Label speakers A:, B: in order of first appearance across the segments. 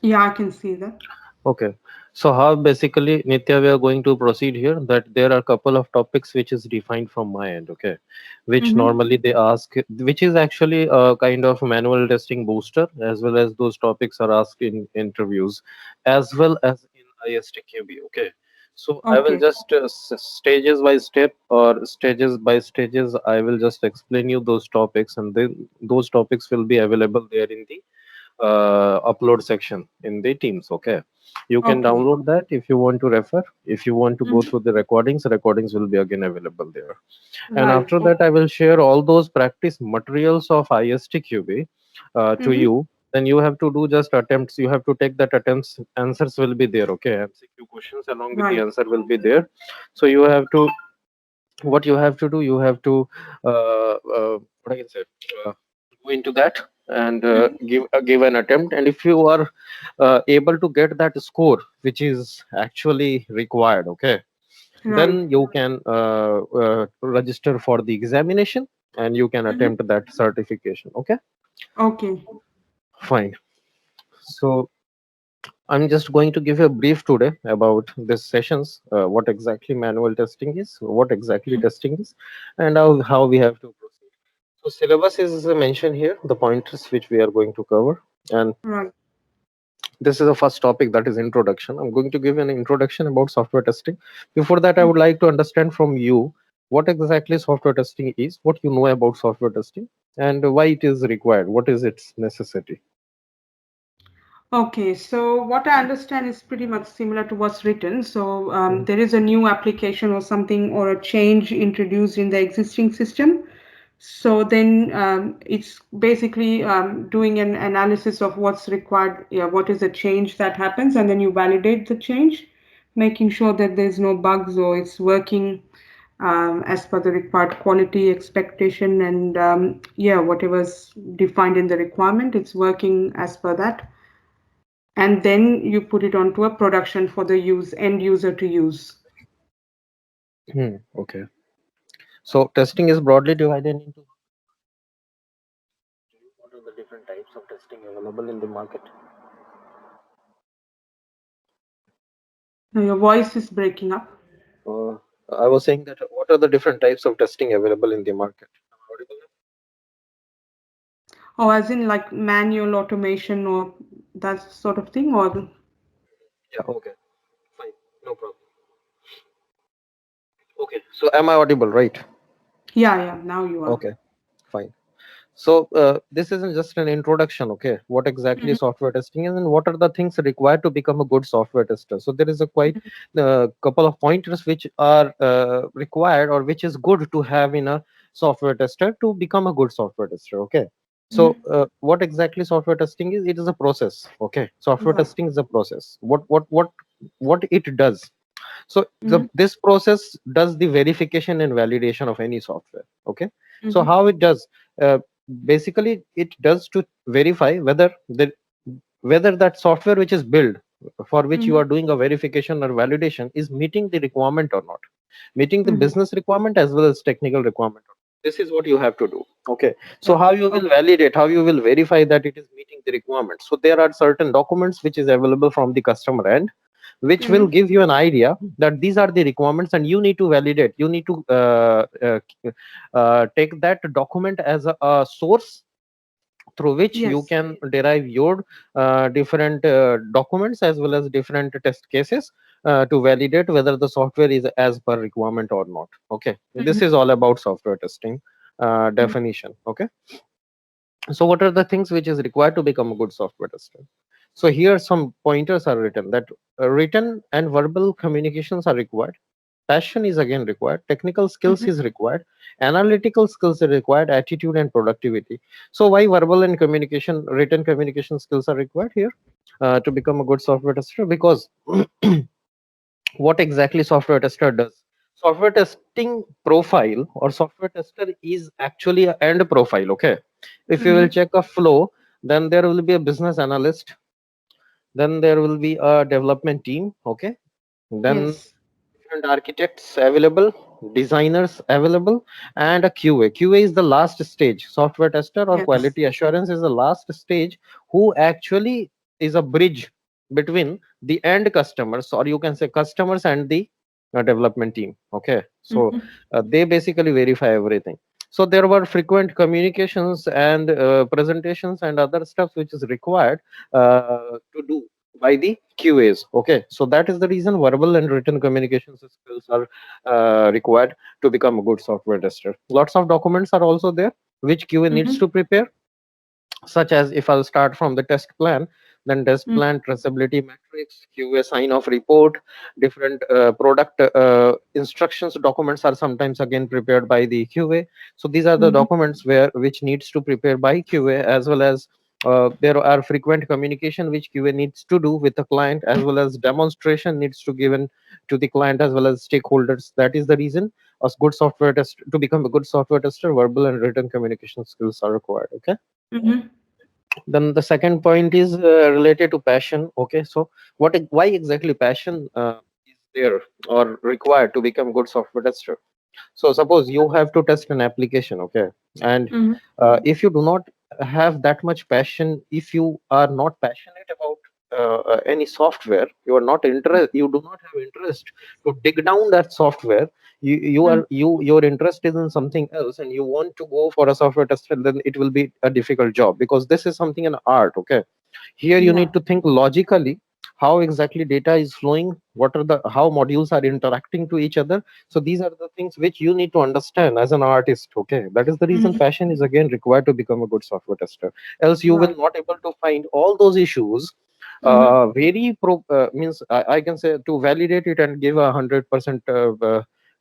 A: Yeah, I can see that.
B: Okay. So how basically, Nitya, we are going to proceed here, that there are a couple of topics which is defined from my end, okay, which
A: Mm-hmm.
B: normally they ask, which is actually a kind of manual testing booster, as well as those topics are asked in interviews, as well as in ISTQB, okay. So I will
A: Okay.
B: just stages by step or stages by stages, I will just explain you those topics, and then those topics will be available there in the upload section in the Teams. Okay, you can
A: Okay.
B: download that if you want to refer. If you want to go
A: Mm-hmm.
B: through the recordings will be again available there. And
A: Right.
B: after that, I will share all those practice materials of ISTQB to
A: Mm-hmm.
B: you. Then you have to do just attempts. You have to take that attempts. Answers will be there. Okay, MCQ questions along with the
A: Right.
B: answer will be there. So you have to, what you have to do, you have to what I can say, uh, go into that and
A: Mm-hmm.
B: give an attempt. And if you are able to get that score which is actually required, okay,
A: Right.
B: then you can register for the examination and you can
A: Mm-hmm.
B: attempt that certification. Okay,
A: Okay.
B: fine. So I'm just going to give you a brief today about this sessions, what exactly manual testing is, what exactly testing is, and how we have to proceed. So syllabus is mentioned here, the pointers which we are going to cover. And
A: Right.
B: this is the first topic, that is introduction. I'm going to give an introduction about software testing. Before that, I would like to understand from you what exactly software testing is, what you know about software testing, and why it is required, what is its necessity.
A: Okay, so what I understand is pretty much similar to what's written. So
B: Mhm.
A: there is a new application or something or a change introduced in the existing system. So then it's basically doing an analysis of what's required, yeah, what is the change that happens, and then you validate the change, making sure that there's no bugs or it's working as per the required quality expectation and yeah, whatever's defined in the requirement, it's working as per that, and then you put it onto a production for the end user to use.
B: Okay. So testing is broadly divided into, what are the different types of testing available in the market?
A: Now your voice is breaking up.
B: Uh, I was saying that what are the different types of testing available in the market? Am I audible
A: Oh, as in like manual automation or that sort of thing, or
B: now? Yeah, okay, fine, no problem. Okay, so am I audible, right?
A: yeah, yeah, now you are.
B: Okay, fine. So this isn't just an introduction, okay? What exactly
A: Mhm,
B: software testing is and what are the things required to become a good software tester? So there is a quite couple of pointers which are required or which is good to have in a software tester to become a good software tester, okay? So
A: mhm,
B: what exactly software testing is? It is a process, okay? Software
A: right.
B: testing is a process. What it does? So
A: Mhm,
B: this process does the verification and validation of any software, okay? So
A: mhm,
B: how it does, uh, basically it does to verify whether that software which is built, for which you
A: mhm,
B: are doing a verification or validation, is meeting the requirement or not, meeting the
A: mhm.
B: business requirement as well as technical requirement. This is what you have to do, okay? So
A: Right.
B: how you will
A: Okay.
B: validate, how you will verify that it is meeting the requirement? So there are certain documents which is available from the customer end, which will
A: Mhm,
B: give you an idea that these are the requirements, and you need to validate, you need to take that document as a source through which you
A: yes.
B: can derive your different documents as well as different test cases to validate whether the software is as per requirement or not. Okay, this
A: Mhm,
B: is all about software testing
A: mhm,
B: definition. Okay, so what are the things which is required to become a good software tester? So here some pointers are written, that written and verbal communications are required. Passion is again required. Technical skills
A: mhm.
B: is required. Analytical skills are required. Attitude and productivity. So why verbal and communication, written communication skills are required here to become a good software tester? Because what exactly software tester does? Software testing profile or software tester is actually a end profile. Okay, if you will
A: Mhm.
B: check a flow, then there will be a business analyst, then there will be a development team. Okay, then
A: Yes.
B: different architects available, designers available, and a QA. QA is the last stage. Software tester or
A: Yes.
B: quality assurance is the last stage, who actually is a bridge between the end customers, or you can say customers and the development team. Okay, so
A: Mhm.
B: they basically verify everything. So there were frequent communications and presentations and other stuff which is required to do by the QAs. Okay, so that is the reason verbal and written communications skills are required to become a good software tester. Lots of documents are also there which QA needs
A: Mhm.
B: to prepare, such as, if I'll start from the test plan, then test
A: Mhm.
B: plan, traceability metrics, QA sign off report, different product instructions documents are sometimes again prepared by the QA. So these are the
A: Mhm.
B: documents where which needs to prepare by QA, as well as there are frequent communication which QA needs to do with the client, as well as demonstration needs to given to the client as well as stakeholders. That is the reason a good software test, to become a good software tester, verbal and written communication skills are required. Okay,
A: Mhm.
B: then the second point is related to passion. Okay, so why exactly passion is there or required to become good software tester? So suppose you have to test an application, okay, and
A: Mhm.
B: if you do not have that much passion, if you are not passionate about any software, you are not interest, you do not have interest to dig down that software. Your interest is in something else, and you want to go for a software tester, then it will be a difficult job, because this is something an art. Okay, here you
A: Yeah.
B: need to think logically how exactly data is flowing, what are the how modules are interacting to each other. So these are the things which you need to understand as an artist. Okay, that is the reason
A: Mhm.
B: passion is again required to become a good software tester, else you will
A: Right.
B: not able to find all those issues
A: Mhm.
B: means I can say, to validate it and give 100%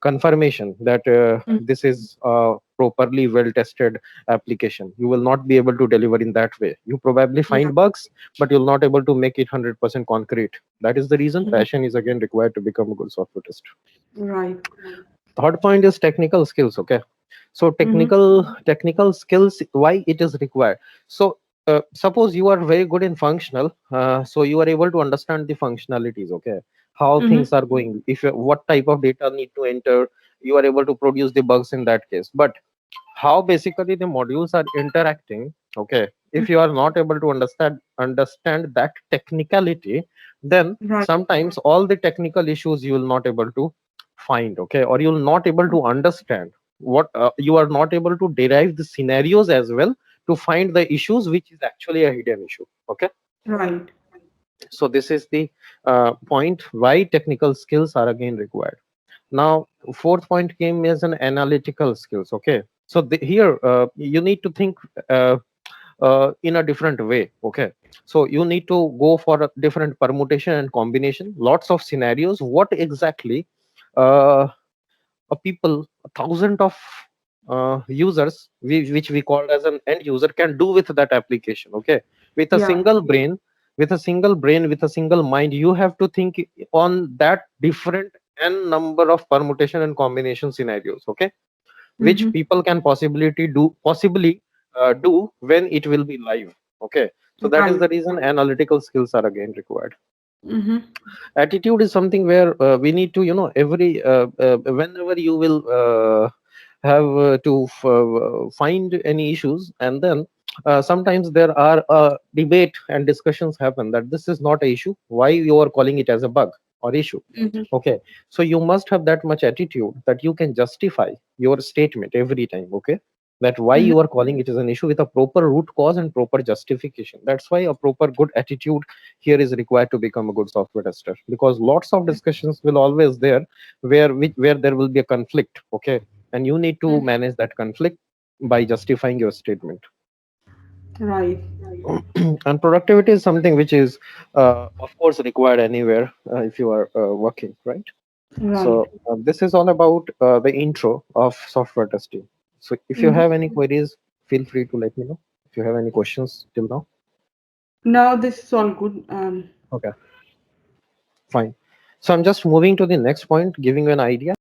B: confirmation that
A: Mhm.
B: this is properly well tested application. You will not be able to deliver in that way. You probably
A: Yeah.
B: find bugs, but you'll not able to make it 100% concrete. That is the reason
A: Mhm.
B: passion is again required to become a good software tester.
A: Right.
B: Third point is technical skills. Okay, so
A: Mhm.
B: technical skills, why it is required? So suppose you are very good in functional, so you are able to understand the functionalities. Okay, how
A: Mhm.
B: things are going, if what type of data need to enter, you are able to produce the bugs in that case. But how basically the modules are interacting, okay, if you are not able to understand that technicality, then
A: Right.
B: sometimes all the technical issues you will not able to find. Okay, or you will not able to understand what you are not able to derive the scenarios as well to find the issues which is actually a hidden issue. Okay,
A: Right.
B: so this is the point why technical skills are again required. Now fourth point came as an analytical skills. Okay, so here you need to think in a different way. Okay, so you need to go for a different permutation and combination, lots of scenarios, what exactly uh, a people, a thousand of users, which we call as an end user, can do with that application. Okay, with a
A: Yeah.
B: single brain, with a single mind, you have to think on that different n number of permutation and combination scenarios. Okay, which
A: Mhm.
B: people can possibly do when it will be live. Okay, so that is
A: Right.
B: the reason analytical skills are again required.
A: Mhm.
B: Attitude is something where we need to, every whenever you will have to find any issues, and then sometimes there are debate and discussions happen that this is not a issue, why you are calling it as a bug or issue.
A: Mhm.
B: Okay, so you must have that much attitude that you can justify your statement every time. Okay, that why
A: Mhm.
B: you are calling it as an issue with a proper root cause and proper justification. That's why a proper good attitude here is required to become a good software tester, because lots of discussions will always there where there will be a conflict. Okay, and you need to
A: Mhm.
B: manage that conflict by justifying your statement.
A: Right.
B: And productivity is something which is of course required anywhere if you are working, right?
A: Right.
B: So this is all about the intro of software testing. So if you
A: Mhm.
B: have any queries, feel free to let me know. If you have any questions till now.
A: Now this is all good.
B: Okay, fine. So I'm just moving to the next point, giving you an idea